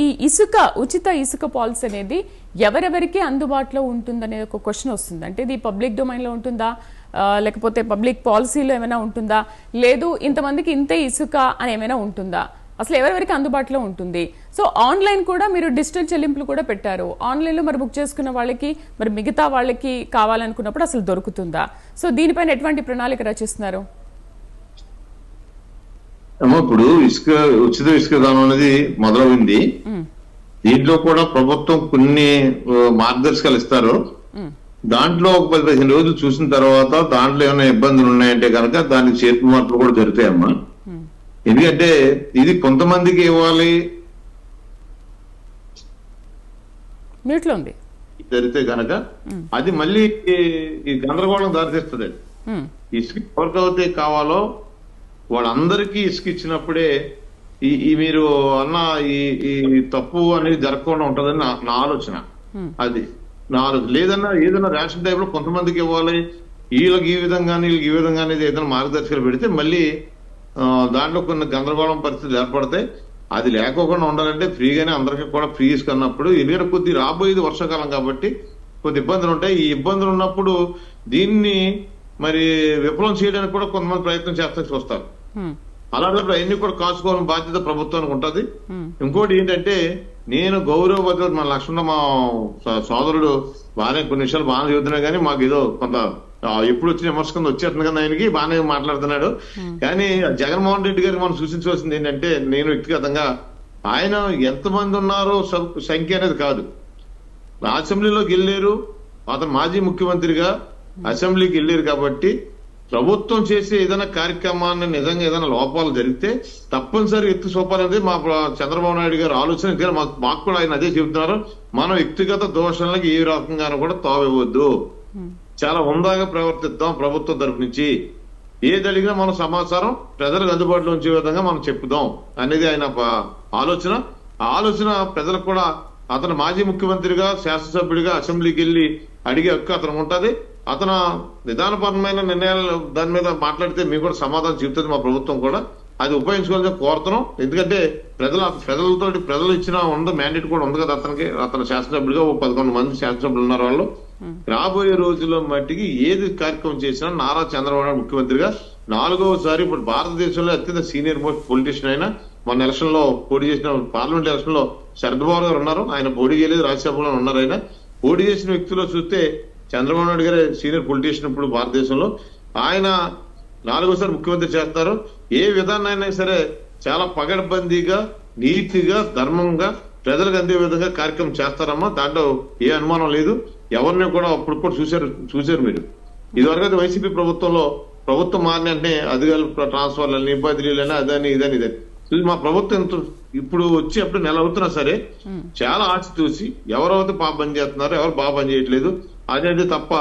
ఈ ఉచిత ఇసుక పాలసీ అనేది ఎవరెవరికి అందుబాటులో ఉంటుందనే ఒక క్వశ్చన్ వస్తుంది. అంటే ఇది పబ్లిక్ డొమైన్ లో ఉంటుందా, లేకపోతే పబ్లిక్ పాలసీలో ఏమైనా ఉంటుందా, లేదు ఇంతమందికి ఇంతే ఇసుక అని ఏమైనా ఉంటుందా, అసలు ఎవరెవరికి అందుబాటులో ఉంటుంది? సో ఆన్లైన్ కూడా మీరు డిజిటల్ చెల్లింపులు కూడా పెట్టారు. ఆన్లైన్లో మరి బుక్ చేసుకున్న వాళ్ళకి మరి మిగతా వాళ్ళకి కావాలనుకున్నప్పుడు అసలు దొరుకుతుందా? సో దీనిపైన ఎటువంటి ప్రణాళిక రచిస్తున్నారు? ఇప్పుడు ఉచిత ఇసుక దానం అనేది మొదలైంది. దీంట్లో కూడా ప్రభుత్వం కొన్ని మార్గదర్శకాలు ఇస్తారు. దాంట్లో ఒక 10-15 రోజులు చూసిన తర్వాత దాంట్లో ఏమైనా ఇబ్బందులు ఉన్నాయంటే కనుక దానికి చేర్పు మార్పులు కూడా జరుగుతాయమ్మా. ఎందుకంటే ఇది కొంతమందికి ఇవ్వాలి జరిగితే కనుక అది మళ్ళీ ఈ గందరగోళం దారితీస్తుంది. ఇసుక ఎవరికైతే కావాలో వాళ్ళందరికీ ఇసుక ఇచ్చినప్పుడే ఈ మీరు అన్న ఈ తప్పు అనేది జరగకుండా ఉంటుందని నా ఆలోచన. అది నా ఆలోచన. లేదన్నా ఏదైనా రేషన్ టైప్ లో కొంతమందికి ఇవ్వాలి, వీళ్ళకి ఈ విధంగా వీళ్ళకి ఈ విధంగా అనేది ఏదైనా మార్గదర్శకాలు పెడితే మళ్ళీ దాంట్లో కొన్ని గందరగోళం పరిస్థితులు ఏర్పడతాయి. అది లేకోకుండా ఉండాలంటే ఫ్రీగానే అందరికీ కూడా ఫ్రీ ఇసుక అన్నప్పుడు ఎందుకంటే కొద్ది రాబోయేది వర్షాకాలం కాబట్టి కొద్ది ఇబ్బందులు ఉంటాయి. ఈ ఇబ్బందులు ఉన్నప్పుడు దీన్ని మరి విఫలం చేయడానికి కూడా కొంతమంది ప్రయత్నం చేస్తే చూస్తారు. అలాంటప్పుడు అవన్నీ కూడా కాసుకోవాలని బాధ్యత ప్రభుత్వానికి ఉంటది. ఇంకోటి ఏంటంటే నేను గౌరవ భద్రత మన లక్ష్మణ మా సోదరుడు బాగానే కొన్ని విషయాలు బాగా చెబుతున్నాయి కానీ మాకు ఏదో కొంత ఎప్పుడు వచ్చిన విమర్శ వచ్చేస్తుంది కదా ఆయనకి బాగానే మాట్లాడుతున్నాడు. కానీ జగన్మోహన్ రెడ్డి గారికి మనం సూచించవలసింది ఏంటంటే నేను వ్యక్తిగతంగా ఆయన ఎంతమంది ఉన్నారో సంఖ్య అనేది కాదు. అసెంబ్లీలోకి వెళ్ళారు, అతను మాజీ ముఖ్యమంత్రిగా అసెంబ్లీకి వెళ్ళారు కాబట్టి ప్రభుత్వం చేసే ఏదైనా కార్యక్రమాన్ని నిజంగా ఏదైనా లోపాలు జరిగితే తప్పనిసరి ఎత్తి చూపాలనేది మా చంద్రబాబు నాయుడు గారు ఆలోచన. మాకు కూడా ఆయన అదే చెబుతున్నారు, మనం వ్యక్తిగత దోషాలకు ఏ రకంగానూ కూడా తావివ్వద్దు, చాలా హుందాగా ప్రవర్తిద్దాం. ప్రభుత్వం తరపు నుంచి ఏది అడిగినా మన సమాచారం ప్రజలకు అందుబాటులో ఉంచే విధంగా మనం చెప్పుదాం అనేది ఆయన ఆలోచన. ఆ ఆలోచన ప్రజలకు కూడా అతను మాజీ ముఖ్యమంత్రిగా శాసనసభ్యుడిగా అసెంబ్లీకి వెళ్ళి అడిగే హక్కు అతను ఉంటది. అతను నిదానపరమైన నిర్ణయాలు దాని మీద మాట్లాడితే మీకు కూడా సమాధానం చెబుతుంది మా ప్రభుత్వం కూడా. అది ఉపయోగించుకోవాలని కోరుతున్నాం. ఎందుకంటే ప్రజలు ఇచ్చిన మ్యాండేట్ కూడా ఉంది కదా అతనికి. అతను శాసనసభ్యుడిగా 11 మంది శాసనసభ్యులు ఉన్నారు. వాళ్ళు రాబోయే రోజుల్లో మట్టికి ఏది కార్యక్రమం చేసినా నారా చంద్రబాబు నాయుడు ముఖ్యమంత్రిగా 4వసారి ఇప్పుడు భారతదేశంలో అత్యంత సీనియర్ మోస్ట్ పొలిటీషియన్ అయినా మన ఎలక్షన్ లో పోటీ చేసిన పార్లమెంట్ ఎలక్షన్ లో శరద్ పవార్ గారు ఉన్నారు. ఆయన పోటీ చేయలేదు, రాజ్యసభలో ఉన్నారు. ఆయన పోటీ చేసిన వ్యక్తిలో చూస్తే చంద్రబాబు నాయుడు గారే సీనియర్ పొలిటీషియన్ ఇప్పుడు భారతదేశంలో. ఆయన 4వసారి ముఖ్యమంత్రి చేస్తారు. ఏ విధానైనా సరే చాలా పగడ్బందీగా నీతిగా ధర్మంగా ప్రజలకు అందే విధంగా కార్యక్రమం చేస్తారమ్మా. దాంట్లో ఏ అనుమానం లేదు. ఎవరిని కూడా అప్పుడు కూడా చూశారు మీరు. ఇదివరకు వైసీపీ ప్రభుత్వంలో ప్రభుత్వం మారిన అంటే అధికారులు ట్రాన్స్ఫర్లని బదిలీలని అదని ఇదని మా ప్రభుత్వం ఇప్పుడు వచ్చి అప్పుడు నెల అవుతున్నా సరే చాలా ఆశ చూసి ఎవరైతే బాగా పని చేస్తున్నారు, ఎవరు బాగా పని చేయట్లేదు అదే తప్ప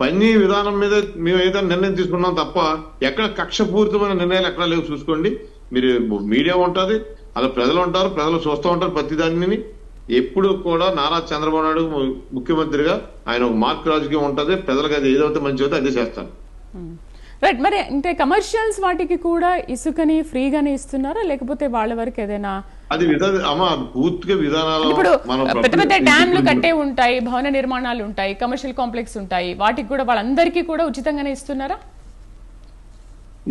పని విధానం మీద మేము ఏదైనా నిర్ణయం తీసుకున్నాం తప్ప ఎక్కడ కక్షపూరితమైన నిర్ణయాలు ఎక్కడా లేవు. చూసుకోండి మీరు, మీడియా ఉంటుంది, అలా ప్రజలు ఉంటారు, ప్రజలు చూస్తూ ఉంటారు ప్రతి దానిని. ఎప్పుడు కూడా నారా చంద్రబాబు నాయుడు ముఖ్యమంత్రిగా ఆయన ఒక మార్క్ రాజకీయం ఉంటుంది. ప్రజలకు అది ఏదైతే మంచి అవుతే అదే చేస్తారు. రైట్. మరి అంటే కమర్షియల్స్ వాటికి కూడా ఇసుకని ఫ్రీగానే ఇస్తున్నారా, లేకపోతే వాళ్ళ వరకు ఏదైనా అది పూర్తిగా విధానాలు? ఇప్పుడు పెద్ద పెద్ద డ్యామ్లు కట్టే ఉంటాయి, భవన నిర్మాణాలు ఉంటాయి, కమర్షియల్ కాంప్లెక్స్ ఉంటాయి, వాటికి కూడా వాళ్ళందరికీ కూడా ఉచితంగానే ఇస్తున్నారా?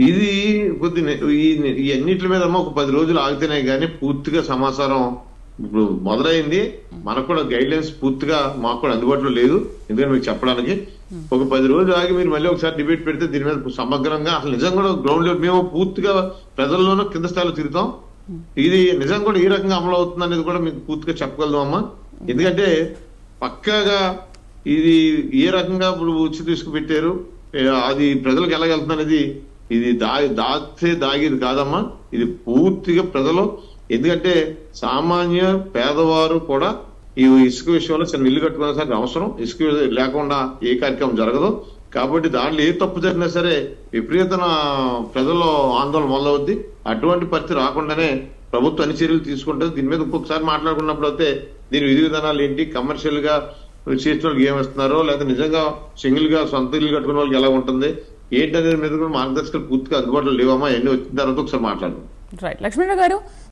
ఇది కొద్ది ఈ అన్నిటి మీద ఒక 10 రోజులు ఆగితేనే కానీ పూర్తిగా సమాచారం ఇప్పుడు మొదలైంది. మనకు కూడా గైడ్ లైన్స్ పూర్తిగా మాకు కూడా అందుబాటులో లేదు. ఎందుకంటే మీకు చెప్పడానికి ఒక 10 రోజులు ఆగి మీరు మళ్ళీ ఒకసారి డిబేట్ పెడితే దీని మీద సమగ్రంగా అసలు నిజంగా కూడా గ్రౌండ్ లో మేము పూర్తిగా ప్రజల్లోనూ కింద స్థాయిలో తిరుగుతాం. ఇది నిజంగా కూడా ఏ రకంగా అమలు అవుతుంది అనేది కూడా మీకు పూర్తిగా చెప్పగలదాం అమ్మా. ఎందుకంటే పక్కాగా ఇది ఏ రకంగా ఇప్పుడు ఉచిత ఇసుక పెట్టారు, అది ప్రజలకు ఎలా వెళ్తుంది అనేది ఇది దాస్తే దాగేది కాదమ్మా. ఇది పూర్తిగా ప్రజలు, ఎందుకంటే సామాన్య పేదవారు కూడా ఈ ఇసుక విషయంలో చిన్న ఇల్లు కట్టుకునే అవసరం. ఇసుక లేకుండా ఏ కార్యక్రమం జరగదు. కాబట్టి దాంట్లో ఏ తప్పు జరిగినా సరే విపరీతన ప్రజల్లో ఆందోళన మొదలవుద్ది. అటువంటి పరిస్థితి రాకుండానే ప్రభుత్వం అన్ని చర్యలు తీసుకుంటుంది. దీని మీద ఇంకొకసారి మాట్లాడుకున్నప్పుడు అయితే దీని విధి విధానాలు ఏంటి, కమర్షియల్ గా చేసిన వాళ్ళకి ఏమి ఇస్తున్నారో, లేదా నిజంగా సింగిల్ గా సొంత ఇల్లు కట్టుకున్న వాళ్ళకి ఎలా ఉంటుంది ఏంటి అనేది మీద కూడా మార్గదర్శకాలు పూర్తిగా అందుబాటులో లేవమ్మా. ఎన్ని వచ్చిన తర్వాత ఒకసారి మాట్లాడదాం. రైట్. లక్ష్మణరావు గారు,